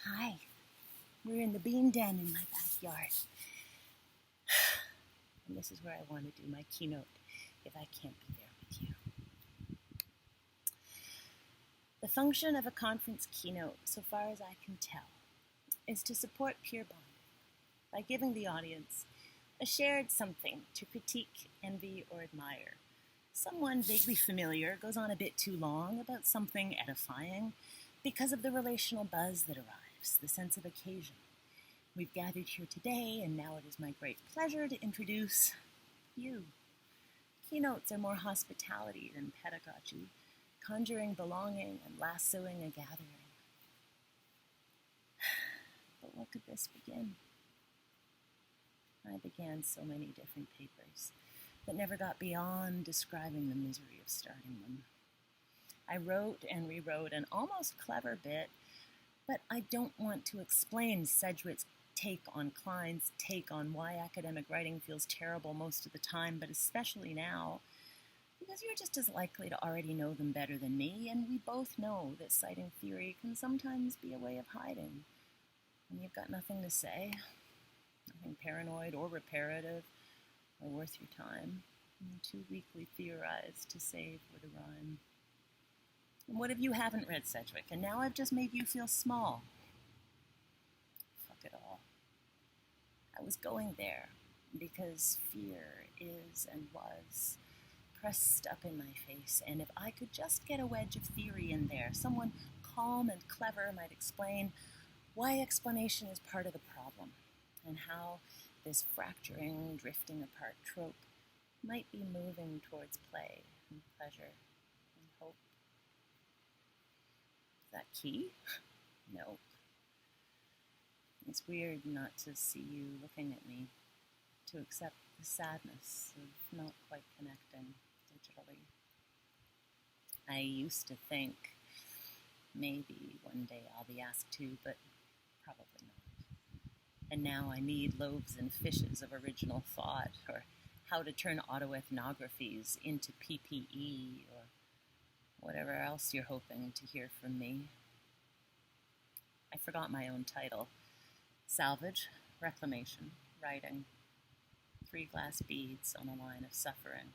Hi, we're in the bean den in my backyard. And this is where I want to do my keynote if I can't be there with you. The function of a conference keynote, so far as I can tell, is to support peer bonding by giving the audience a shared something to critique, envy, or admire. Someone vaguely familiar goes on a bit too long about something edifying because of the relational buzz that arrives, the sense of occasion. We've gathered here today, and now it is my great pleasure to introduce you. Keynotes are more hospitality than pedagogy, conjuring belonging and lassoing a gathering. But what could this begin? I began so many different papers that never got beyond describing the misery of starting them. I wrote and rewrote an almost clever bit, but I don't want to explain Sedgwick's take on Klein's take on why academic writing feels terrible most of the time, but especially now, because you're just as likely to already know them better than me, and we both know that citing theory can sometimes be a way of hiding. And you've got nothing to say, nothing paranoid or reparative or worth your time, and too weakly theorized to save or to rhyme. And what if you haven't read Sedgwick, and now I've just made you feel small? Fuck it all. I was going there because fear is and was pressed up in my face, and if I could just get a wedge of theory in there, someone calm and clever might explain why explanation is part of the problem, and how this fracturing, drifting apart trope might be moving towards play and pleasure and hope. Is that key? No. It's weird not to see you looking at me, to accept the sadness of not quite connecting digitally. I used to think maybe one day I'll be asked to, but probably not. And now I need loaves and fishes of original thought, or how to turn Ottawa ethnographies into PPE, or whatever else you're hoping to hear from me. I forgot my own title. Salvage, reclamation, writing. 3 glass beads on a line of suffering.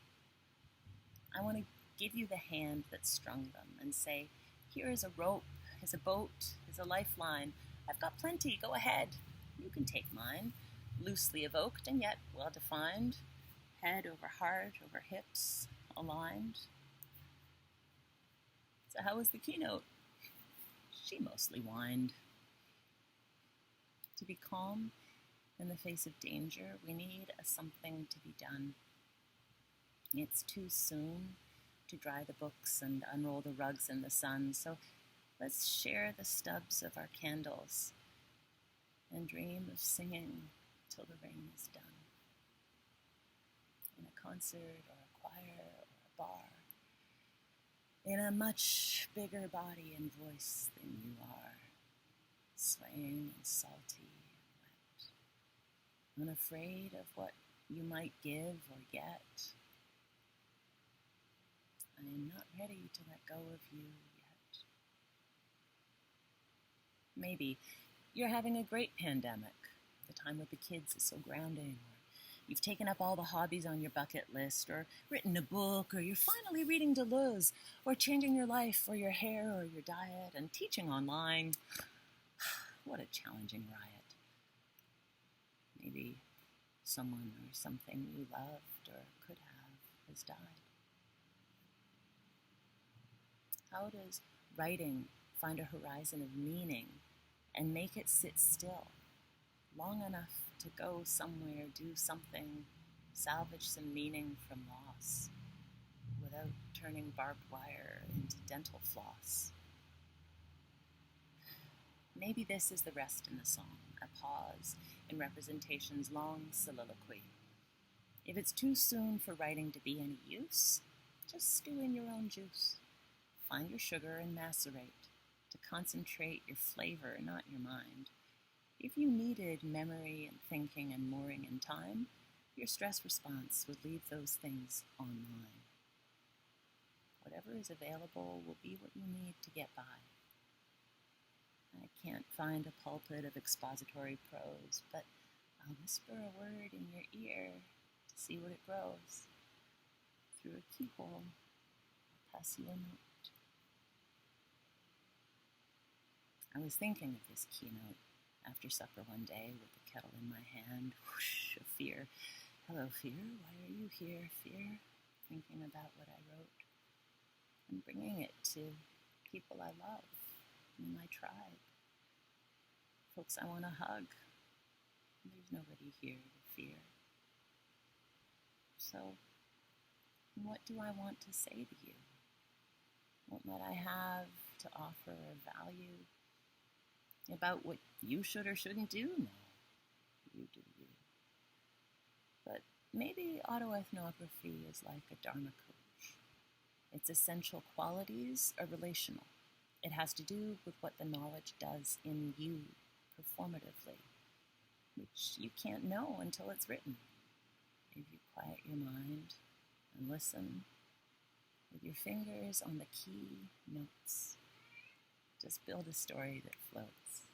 I want to give you the hand that strung them and say, here is a rope, is a boat, is a lifeline. I've got plenty, go ahead. You can take mine, loosely evoked and yet well-defined, head over heart, over hips, aligned. So how was the keynote? She mostly whined. To be calm in the face of danger, we need a something to be done. It's too soon to dry the books and unroll the rugs in the sun, so let's share the stubs of our candles and dream of singing till the rain is done. In a concert or a choir or a bar, in a much bigger body and voice than you are, swaying and salty and wet, unafraid of what you might give or get. I am not ready to let go of you yet. Maybe you're having a great pandemic. The time with the kids is so grounding. Or you've taken up all the hobbies on your bucket list, or written a book, or you're finally reading Deleuze, or changing your life, or your hair, or your diet, and teaching online. What a challenging riot. Maybe someone or something you loved or could have has died. How does writing find a horizon of meaning and make it sit still, long enough to go somewhere, do something, salvage some meaning from loss, without turning barbed wire into dental floss? Maybe this is the rest in the song, a pause in representation's long soliloquy. If it's too soon for writing to be any use, just stew in your own juice. Find your sugar and macerate, to concentrate your flavor, not your mind. If you needed memory and thinking and mooring in time, your stress response would leave those things online. Whatever is available will be what you need to get by. I can't find a pulpit of expository prose, but I'll whisper a word in your ear to see what it grows. Through a keyhole, I'll pass you a note. I was thinking of this keynote after supper one day with the kettle in my hand. Whoosh of fear. Hello, fear. Why are you here, fear? Thinking about what I wrote and bringing it to people I love in my tribe. Folks I want to hug. There's nobody here to fear. So, what do I want to say to you? What might I have to offer or value about what you should or shouldn't do? No, you do you. But maybe autoethnography is like a Dharma coach. Its essential qualities are relational. It has to do with what the knowledge does in you performatively, which you can't know until it's written. If you quiet your mind and listen with your fingers on the key notes, just build a story that floats.